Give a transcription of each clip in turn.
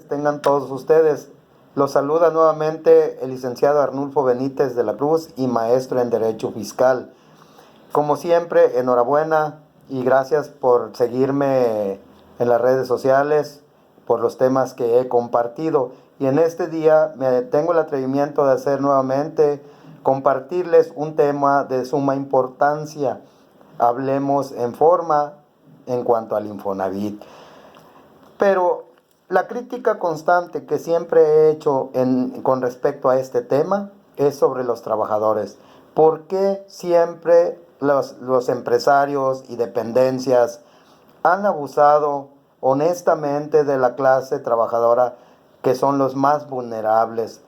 tengan todos ustedes. Los saluda nuevamente el licenciado Arnulfo Benítez de la Cruz y maestro en Derecho Fiscal. Como siempre, enhorabuena y gracias por seguirme en las redes sociales, por los temas que he compartido. Y en este día me tengo el atrevimiento de hacer nuevamente, compartirles un tema de suma importancia. Hablemos en forma en cuanto al Infonavit. Pero la crítica constante que siempre he hecho con respecto a este tema es sobre los trabajadores. ¿Por qué siempre los empresarios y dependencias han abusado honestamente de la clase trabajadora, que son los más vulnerables,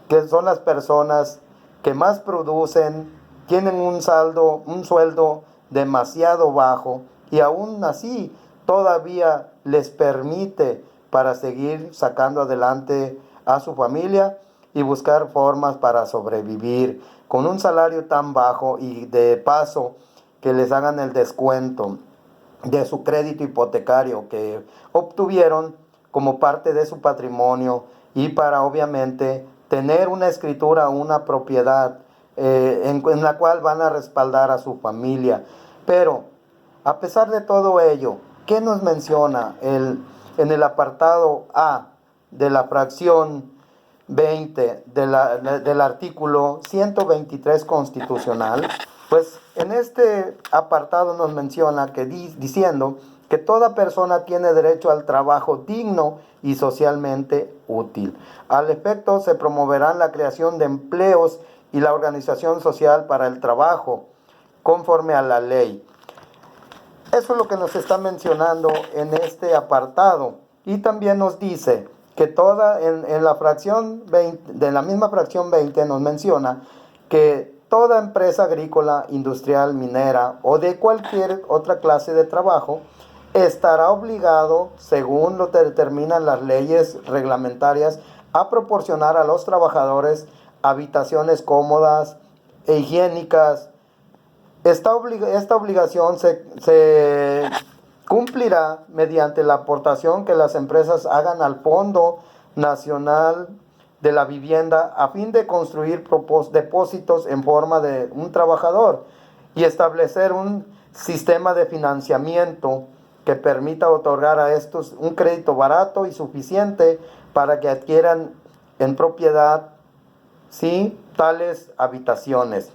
que son las personas que más producen, tienen un sueldo demasiado bajo y aún así todavía les permite para seguir sacando adelante a su familia y buscar formas para sobrevivir con un salario tan bajo, y de paso que les hagan el descuento de su crédito hipotecario que obtuvieron como parte de su patrimonio, y para obviamente tener una escritura, una propiedad en la cual van a respaldar a su familia. Pero a pesar de todo ello, ¿qué nos menciona en el apartado A de la fracción 20 del artículo 123 constitucional? Pues en este apartado nos menciona que diciendo que toda persona tiene derecho al trabajo digno y socialmente útil. Al efecto, se promoverán la creación de empleos y la organización social para el trabajo conforme a la ley. Eso es lo que nos está mencionando en este apartado. Y también nos dice que en la fracción 20, de la misma fracción 20 nos menciona que toda empresa agrícola, industrial, minera o de cualquier otra clase de trabajo estará obligado, según lo que determinan las leyes reglamentarias, a proporcionar a los trabajadores habitaciones cómodas e higiénicas. Esta obligación se cumplirá mediante la aportación que las empresas hagan al Fondo Nacional de la Vivienda a fin de construir depósitos en forma de un trabajador y establecer un sistema de financiamiento que permita otorgar a estos un crédito barato y suficiente para que adquieran en propiedad, sí, tales habitaciones.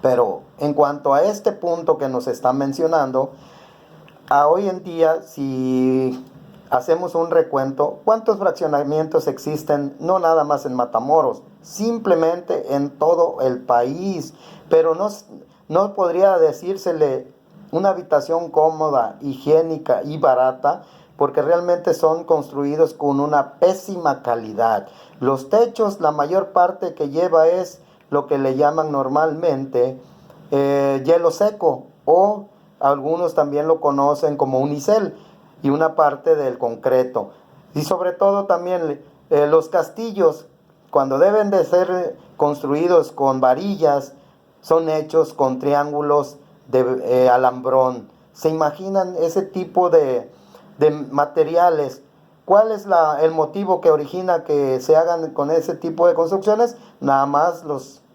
Pero en cuanto a este punto que nos está mencionando, a hoy en día, si hacemos un recuento, ¿cuántos fraccionamientos existen? No nada más en Matamoros, simplemente en todo el país. Pero no podría decírsele una habitación cómoda, higiénica y barata, porque realmente son construidos con una pésima calidad. Los techos, la mayor parte que lleva es lo que le llaman normalmente hielo seco, o algunos también lo conocen como unicel, y una parte del concreto. Y sobre todo también los castillos, cuando deben de ser construidos con varillas, son hechos con triángulos de alambrón. ¿Se imaginan ese tipo de materiales? ¿Cuál es el motivo que origina que se hagan con ese tipo de construcciones? Nada más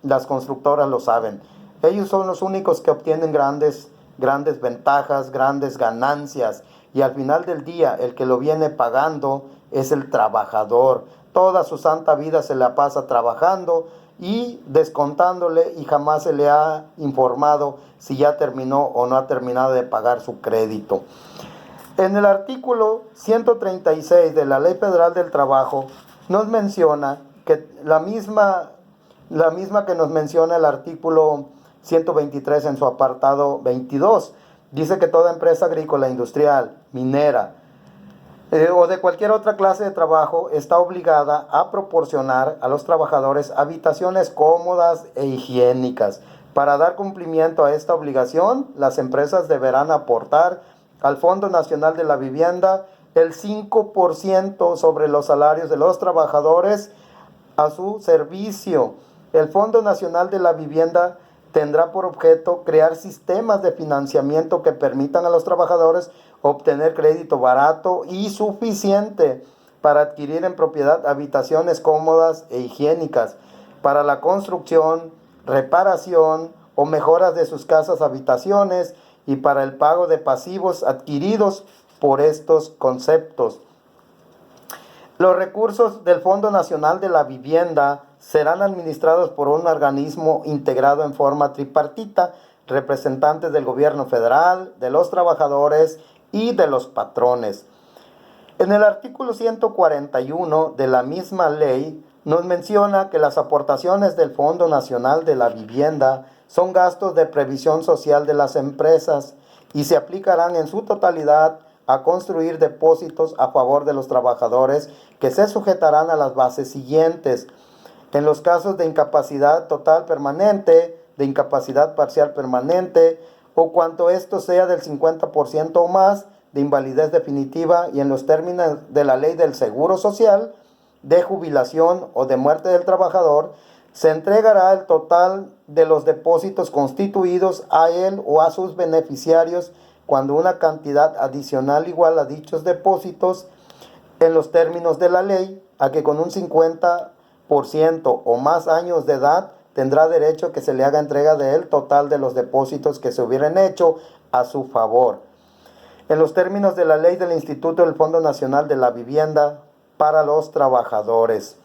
las constructoras lo saben. Ellos son los únicos que obtienen grandes ventajas, grandes ganancias. Y al final del día, el que lo viene pagando es el trabajador. Toda su santa vida se la pasa trabajando y descontándole, y jamás se le ha informado si ya terminó o no ha terminado de pagar su crédito. En el artículo 136 de la Ley Federal del Trabajo nos menciona que la misma que nos menciona el artículo 123 en su apartado 22, dice que toda empresa agrícola, industrial, minera o de cualquier otra clase de trabajo está obligada a proporcionar a los trabajadores habitaciones cómodas e higiénicas. Para dar cumplimiento a esta obligación, las empresas deberán aportar al Fondo Nacional de la Vivienda el 5% sobre los salarios de los trabajadores a su servicio. El Fondo Nacional de la Vivienda tendrá por objeto crear sistemas de financiamiento que permitan a los trabajadores obtener crédito barato y suficiente para adquirir en propiedad habitaciones cómodas e higiénicas, para la construcción, reparación o mejoras de sus casas habitaciones y para el pago de pasivos adquiridos por estos conceptos. Los recursos del Fondo Nacional de la Vivienda serán administrados por un organismo integrado en forma tripartita, representantes del gobierno federal, de los trabajadores y de los patrones. En el artículo 141 de la misma ley nos menciona que las aportaciones del Fondo Nacional de la Vivienda son gastos de previsión social de las empresas y se aplicarán en su totalidad a construir depósitos a favor de los trabajadores que se sujetarán a las bases siguientes. En los casos de incapacidad total permanente, de incapacidad parcial permanente o cuanto esto sea del 50% o más, de invalidez definitiva y en los términos de la ley del Seguro Social, de jubilación o de muerte del trabajador, se entregará el total de los depósitos constituidos a él o a sus beneficiarios cuando una cantidad adicional igual a dichos depósitos en los términos de la ley, a que con un 50% o más años de edad tendrá derecho a que se le haga entrega del total de los depósitos que se hubieran hecho a su favor. En los términos de la ley del Instituto del Fondo Nacional de la Vivienda para los trabajadores.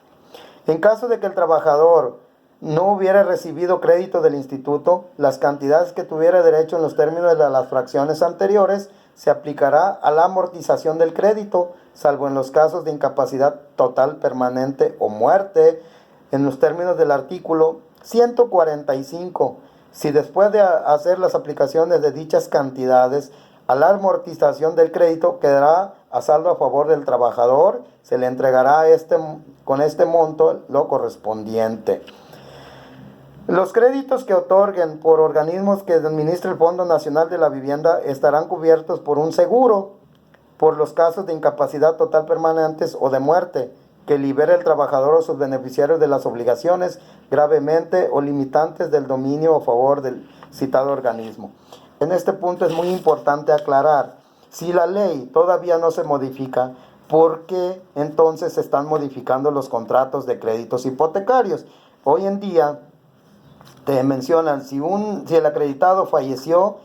En caso de que el trabajador no hubiera recibido crédito del instituto, las cantidades que tuviera derecho en los términos de las fracciones anteriores se aplicará a la amortización del crédito, salvo en los casos de incapacidad total permanente o muerte, en los términos del artículo 145. Si después de hacer las aplicaciones de dichas cantidades a la amortización del crédito quedará a saldo a favor del trabajador, se le entregará con este monto lo correspondiente. Los créditos que otorguen por organismos que administre el Fondo Nacional de la Vivienda estarán cubiertos por un seguro por los casos de incapacidad total permanentes o de muerte, que libere el trabajador o sus beneficiarios de las obligaciones gravemente o limitantes del dominio a favor del citado organismo. En este punto es muy importante aclarar, si la ley todavía no se modifica, ¿por qué entonces se están modificando los contratos de créditos hipotecarios? Hoy en día te mencionan, si el acreditado falleció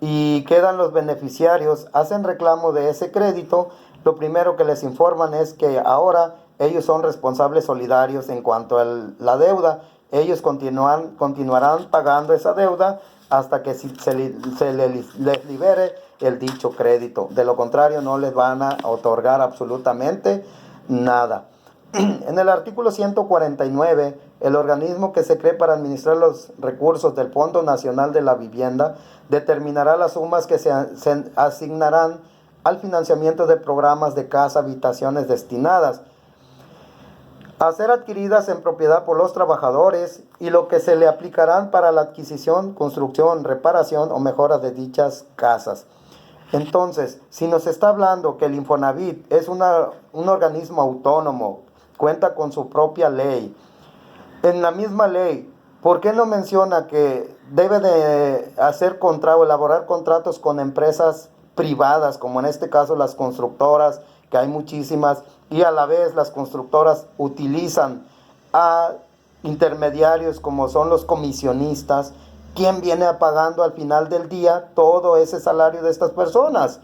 y quedan los beneficiarios, hacen reclamo de ese crédito, lo primero que les informan es que ahora ellos son responsables solidarios en cuanto a la deuda. Ellos continuarán pagando esa deuda hasta que les libere el dicho crédito. De lo contrario, no les van a otorgar absolutamente nada. En el artículo 149, el organismo que se cree para administrar los recursos del Fondo Nacional de la Vivienda determinará las sumas que se asignarán al financiamiento de programas de casa, habitaciones destinadas a ser adquiridas en propiedad por los trabajadores y lo que se le aplicarán para la adquisición, construcción, reparación o mejora de dichas casas. Entonces, si nos está hablando que el Infonavit es un organismo autónomo, cuenta con su propia ley, en la misma ley, ¿por qué no menciona que debe de elaborar contratos con empresas privadas, como en este caso las constructoras, que hay muchísimas, y a la vez las constructoras utilizan a intermediarios como son los comisionistas, quien viene pagando al final del día todo ese salario de estas personas?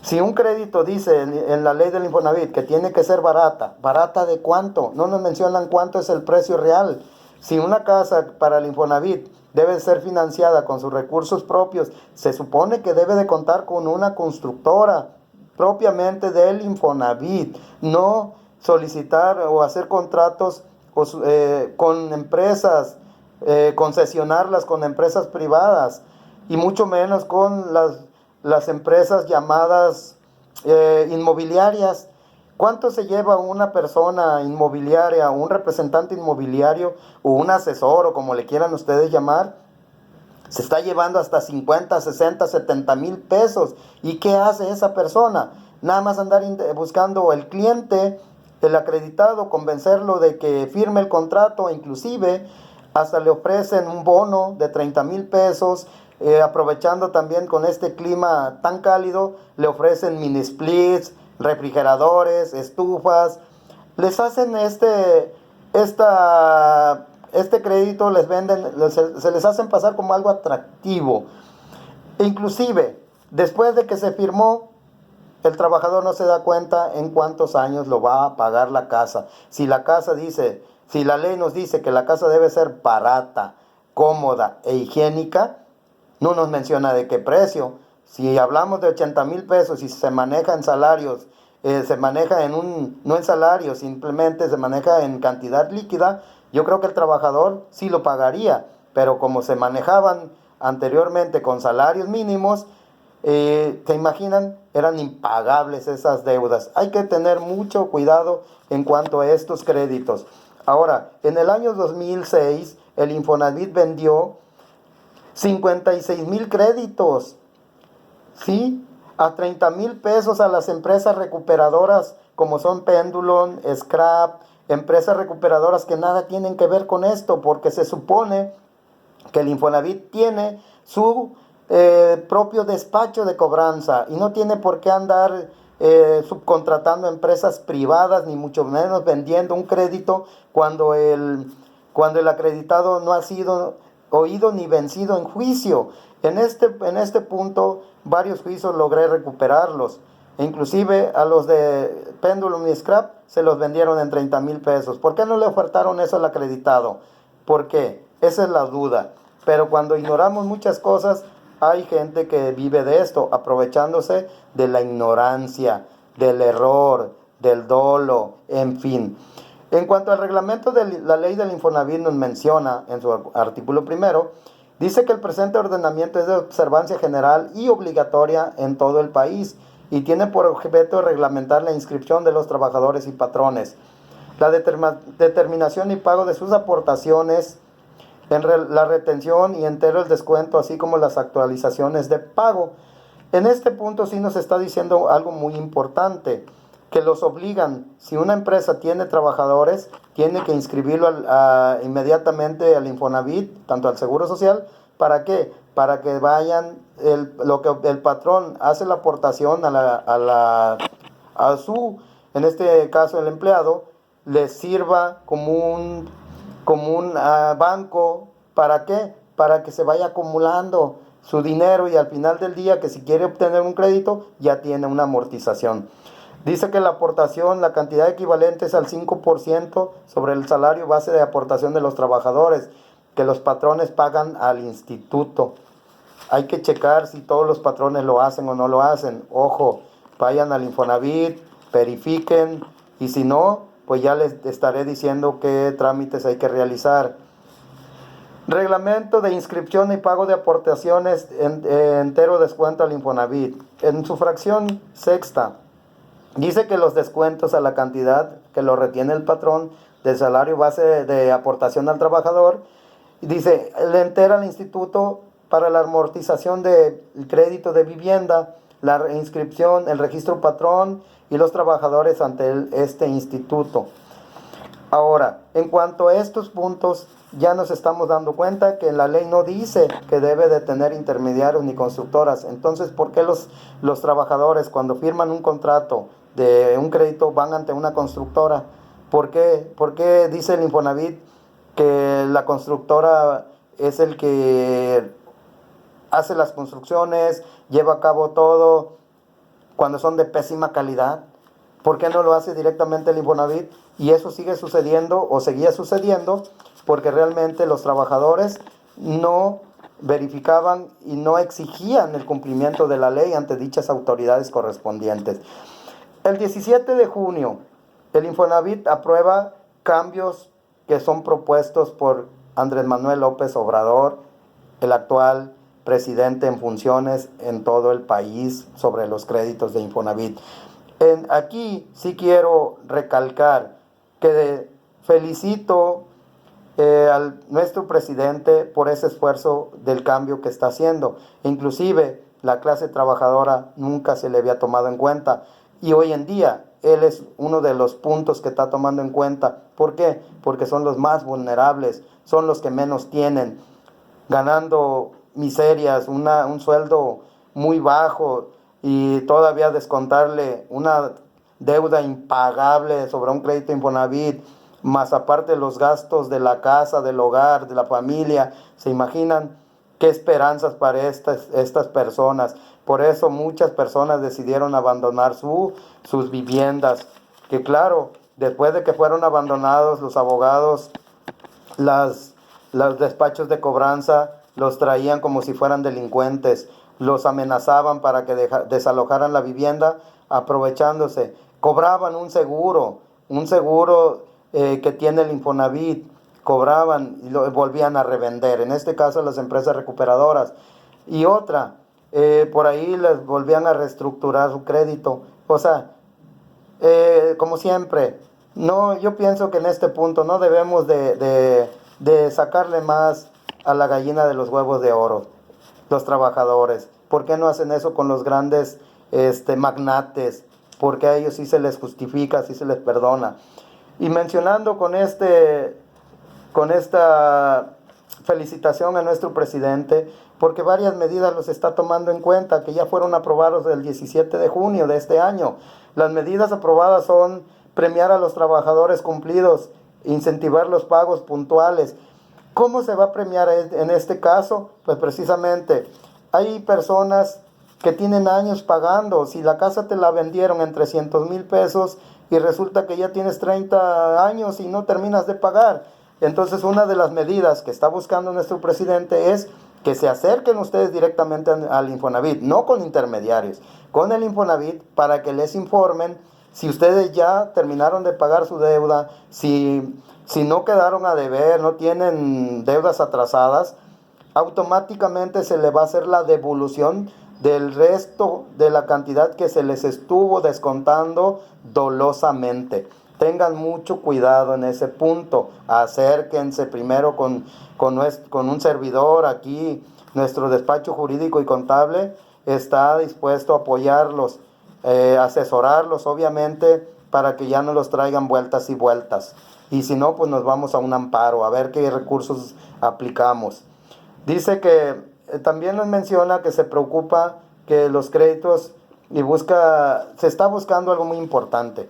Si un crédito dice en la ley del Infonavit que tiene que ser barata, ¿barata de cuánto? No nos mencionan cuánto es el precio real. Si una casa para el Infonavit debe ser financiada con sus recursos propios, se supone que debe de contar con una constructora propiamente del Infonavit, no solicitar o hacer contratos con empresas, concesionarlas con empresas privadas y mucho menos con las empresas llamadas inmobiliarias. ¿Cuánto se lleva una persona inmobiliaria, un representante inmobiliario o un asesor o como le quieran ustedes llamar? Se está llevando hasta 50, 60, 70 mil pesos. ¿Y qué hace esa persona? Nada más andar buscando el cliente, el acreditado, convencerlo de que firme el contrato, inclusive hasta le ofrecen un bono de 30 mil pesos. Aprovechando también con este clima tan cálido, le ofrecen mini splits, refrigeradores, estufas, les hacen este crédito, les venden, se les hacen pasar como algo atractivo. Inclusive, después de que se firmó, el trabajador no se da cuenta en cuántos años lo va a pagar la casa. Si la casa dice, si la ley nos dice que la casa debe ser barata, cómoda e higiénica, no nos menciona de qué precio. Si hablamos de 80,000 pesos y se maneja en salarios, se maneja no en salarios, simplemente se maneja en cantidad líquida, yo creo que el trabajador sí lo pagaría, pero como se manejaban anteriormente con salarios mínimos, ¿te imaginan? Eran impagables esas deudas. Hay que tener mucho cuidado en cuanto a estos créditos. Ahora, en el año 2006, el Infonavit vendió 56,000 créditos, ¿sí? A 30,000 pesos a las empresas recuperadoras como son Pendulum, Scrap, empresas recuperadoras que nada tienen que ver con esto, porque se supone que el Infonavit tiene su propio despacho de cobranza y no tiene por qué andar subcontratando empresas privadas, ni mucho menos vendiendo un crédito cuando el acreditado no ha sido oído ni vencido en juicio. En este punto, varios juicios logré recuperarlos. Inclusive a los de Pendulum y Scrap se los vendieron en 30,000 pesos. ¿Por qué no le ofertaron eso al acreditado? ¿Por qué? Esa es la duda. Pero cuando ignoramos muchas cosas, hay gente que vive de esto, aprovechándose de la ignorancia, del error, del dolo, en fin. En cuanto al reglamento de la ley del Infonavit nos menciona en su artículo primero, dice que el presente ordenamiento es de observancia general y obligatoria en todo el país y tiene por objeto reglamentar la inscripción de los trabajadores y patrones, la determinación y pago de sus aportaciones, la retención y entero el descuento, así como las actualizaciones de pago. En este punto sí nos está diciendo algo muy importante, que los obligan, si una empresa tiene trabajadores, tiene que inscribirlo inmediatamente al Infonavit, tanto al Seguro Social. ¿Para qué? Para que vayan, lo que el patrón hace la aportación en este caso el empleado, les sirva como un banco. ¿Para qué? Para que se vaya acumulando su dinero y al final del día, que si quiere obtener un crédito, ya tiene una amortización. Dice que la aportación, la cantidad equivalente es al 5% sobre el salario base de aportación de los trabajadores, que los patrones pagan al instituto. Hay que checar si todos los patrones lo hacen o no lo hacen. Ojo, vayan al Infonavit, verifiquen, y si no, pues ya les estaré diciendo qué trámites hay que realizar. Reglamento de inscripción y pago de aportaciones, entero descuento al Infonavit. En su fracción sexta, dice que los descuentos a la cantidad que lo retiene el patrón del salario base de aportación al trabajador, dice, le entera al instituto para la amortización del crédito de vivienda, la inscripción, el registro patrón y los trabajadores ante este instituto. Ahora, en cuanto a estos puntos, ya nos estamos dando cuenta que la ley no dice que debe de tener intermediarios ni constructoras. Entonces, ¿por qué los trabajadores cuando firman un contrato de un crédito van ante una constructora? ¿Por qué dice el Infonavit que la constructora es el que hace las construcciones, lleva a cabo todo, cuando son de pésima calidad? ¿Por qué no lo hace directamente el Infonavit? Y eso sigue sucediendo o seguía sucediendo porque realmente los trabajadores no verificaban y no exigían el cumplimiento de la ley ante dichas autoridades correspondientes. El 17 de junio, el Infonavit aprueba cambios que son propuestos por Andrés Manuel López Obrador, el actual presidente en funciones en todo el país, sobre los créditos de Infonavit. Aquí sí quiero recalcar que felicito a nuestro presidente por ese esfuerzo del cambio que está haciendo. Inclusive la clase trabajadora nunca se le había tomado en cuenta y hoy en día él es uno de los puntos que está tomando en cuenta. ¿Por qué? Porque son los más vulnerables, son los que menos tienen, ganando miserias, un sueldo muy bajo y todavía descontarle una deuda impagable sobre un crédito Infonavit, más aparte los gastos de la casa, del hogar, de la familia. ¿Se imaginan qué esperanzas para estas personas? Por eso muchas personas decidieron abandonar sus viviendas, que claro, después de que fueron abandonados, los abogados, las, los despachos de cobranza los traían como si fueran delincuentes, los amenazaban para que desalojaran la vivienda aprovechándose, cobraban un seguro que tiene el Infonavit, cobraban y lo volvían a revender, en este caso las empresas recuperadoras. Y otra, por ahí les volvían a reestructurar su crédito. O sea, como siempre, no, yo pienso que en este punto no debemos de sacarle más a la gallina de los huevos de oro, los trabajadores. ¿Por qué no hacen eso con los grandes magnates? Porque a ellos sí se les justifica, sí se les perdona. Y mencionando con esta felicitación a nuestro presidente, porque varias medidas los está tomando en cuenta, que ya fueron aprobados el 17 de junio de este año. Las medidas aprobadas son premiar a los trabajadores cumplidos, incentivar los pagos puntuales. ¿Cómo se va a premiar en este caso? Pues precisamente, hay personas que tienen años pagando. Si la casa te la vendieron en 300,000 pesos y resulta que ya tienes 30 años y no terminas de pagar. Entonces, una de las medidas que está buscando nuestro presidente es que se acerquen ustedes directamente al Infonavit, no con intermediarios, con el Infonavit, para que les informen si ustedes ya terminaron de pagar su deuda, si no quedaron a deber, no tienen deudas atrasadas, automáticamente se le va a hacer la devolución del resto de la cantidad que se les estuvo descontando dolosamente. Tengan mucho cuidado en ese punto. Acérquense primero con un servidor aquí. Nuestro despacho jurídico y contable está dispuesto a apoyarlos, asesorarlos, obviamente, para que ya no los traigan vueltas y vueltas. Y si no, pues nos vamos a un amparo, a ver qué recursos aplicamos. Dice que también nos menciona que se preocupa que los créditos se está buscando algo muy importante.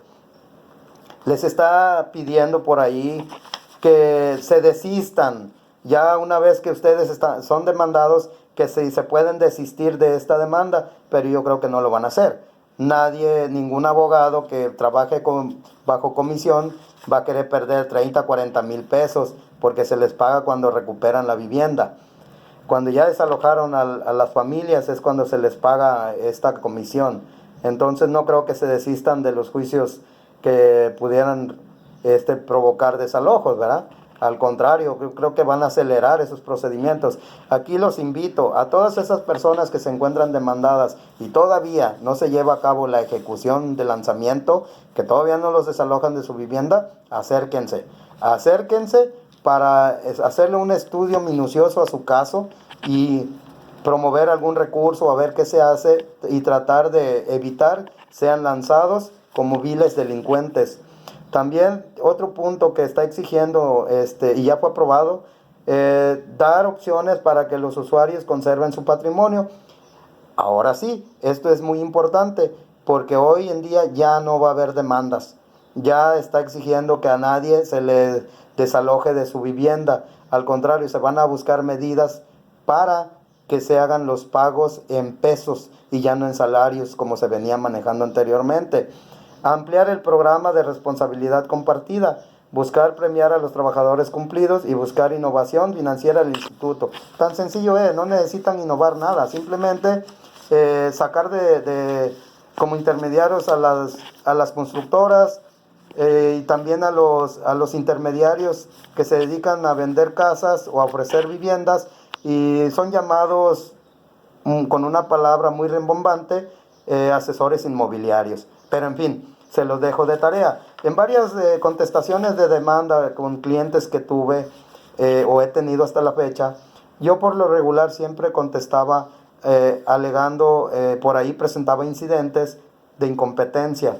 Les está pidiendo por ahí que se desistan. Ya una vez que ustedes son demandados, que se pueden desistir de esta demanda, pero yo creo que no lo van a hacer. Nadie, ningún abogado que trabaje bajo comisión va a querer perder 30, 40 mil pesos porque se les paga cuando recuperan la vivienda. Cuando ya desalojaron a las familias es cuando se les paga esta comisión. Entonces no creo que se desistan de los juicios que pudieran provocar desalojos, ¿verdad? Al contrario, creo que van a acelerar esos procedimientos. Aquí los invito a todas esas personas que se encuentran demandadas y todavía no se lleva a cabo la ejecución de lanzamiento, que todavía no los desalojan de su vivienda, acérquense para hacerle un estudio minucioso a su caso y promover algún recurso, a ver qué se hace y tratar de evitar sean lanzados como viles delincuentes. También otro punto que está exigiendo y ya fue aprobado, dar opciones para que los usuarios conserven su patrimonio. Ahora sí, esto es muy importante porque hoy en día ya no va a haber demandas. Ya está exigiendo que a nadie se le desaloje de su vivienda. Al contrario, se van a buscar medidas para que se hagan los pagos en pesos y ya no en salarios como se venía manejando anteriormente. Ampliar el programa de responsabilidad compartida, buscar premiar a los trabajadores cumplidos y buscar innovación financiera del instituto. Tan sencillo es, no necesitan innovar nada, simplemente sacar como intermediarios a las constructoras y también a los intermediarios que se dedican a vender casas o a ofrecer viviendas y son llamados con una palabra muy rimbombante, asesores inmobiliarios. Pero en fin, se los dejo de tarea. En varias contestaciones de demanda con clientes que tuve o he tenido hasta la fecha, yo por lo regular siempre contestaba alegando, por ahí presentaba incidentes de incompetencia.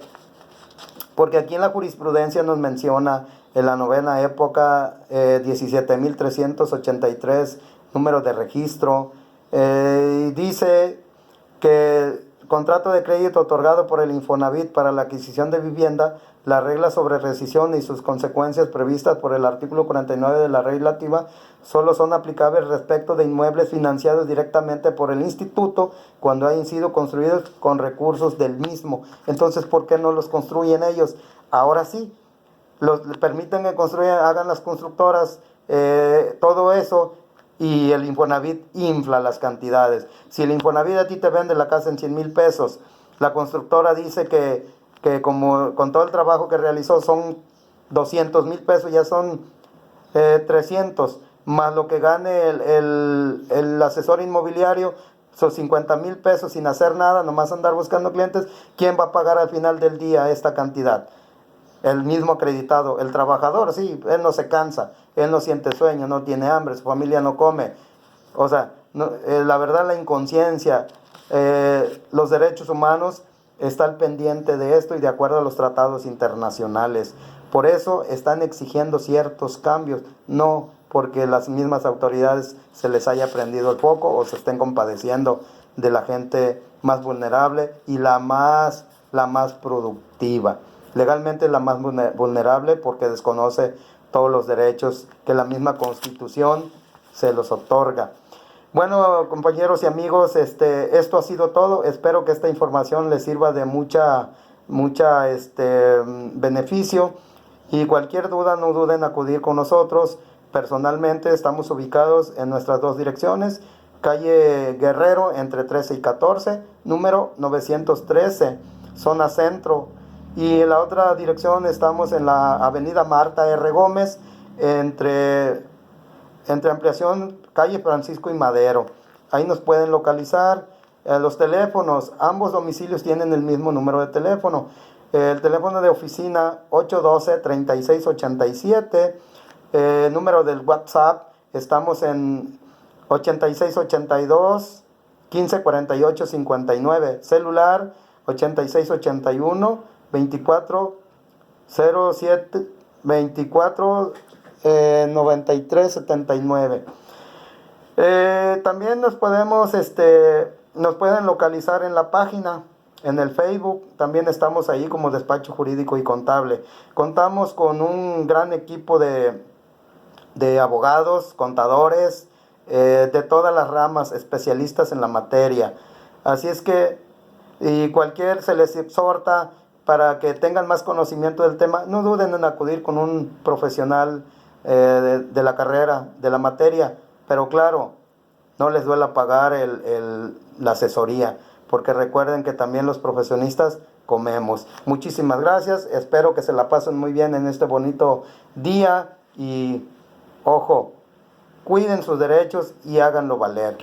Porque aquí en la jurisprudencia nos menciona en la novena época 17.383 número de registro. Dice que contrato de crédito otorgado por el Infonavit para la adquisición de vivienda, las reglas sobre rescisión y sus consecuencias previstas por el artículo 49 de la ley relativa solo son aplicables respecto de inmuebles financiados directamente por el instituto cuando hayan sido construidos con recursos del mismo. Entonces, ¿por qué no los construyen ellos? Ahora sí, permiten que construyan, hagan las constructoras todo eso, y el Infonavit infla las cantidades. Si el Infonavit a ti te vende la casa en 100,000 pesos, la constructora dice que como con todo el trabajo que realizó son 200,000 pesos, ya son 300, más lo que gane el asesor inmobiliario, son 50,000 pesos sin hacer nada, nomás andar buscando clientes. ¿Quién va a pagar al final del día esta cantidad? El mismo acreditado. El trabajador, sí, él no se cansa, él no siente sueño, no tiene hambre, su familia no come. O sea, no, la verdad, la inconsciencia, los derechos humanos está al pendiente de esto y de acuerdo a los tratados internacionales. Por eso están exigiendo ciertos cambios, no porque las mismas autoridades se les haya prendido el foco o se estén compadeciendo de la gente más vulnerable y la más productiva. Legalmente la más vulnerable porque desconoce todos los derechos que la misma Constitución se los otorga. Bueno, compañeros y amigos, esto ha sido todo. Espero que esta información les sirva de mucha beneficio. Y cualquier duda, no duden en acudir con nosotros. Personalmente estamos ubicados en nuestras dos direcciones. Calle Guerrero, entre 13 y 14, número 913, zona centro. Y en la otra dirección estamos en la avenida Marta R. Gómez, entre ampliación calle Francisco y Madero. Ahí nos pueden localizar. Los teléfonos, ambos domicilios tienen el mismo número de teléfono. El teléfono de oficina 812-3687. Número del WhatsApp, estamos en 8682-1548-59. Celular 8681-2407-24-9379. También nos pueden localizar en la página, en el Facebook. También estamos ahí como Despacho Jurídico y Contable. Contamos con un gran equipo de abogados, contadores, de todas las ramas, especialistas en la materia. Así es que, y se les exhorta para que tengan más conocimiento del tema. No duden en acudir con un profesional de la carrera, de la materia, pero claro, no les duela pagar la asesoría, porque recuerden que también los profesionistas comemos. Muchísimas gracias, espero que se la pasen muy bien en este bonito día y ojo, cuiden sus derechos y háganlo valer.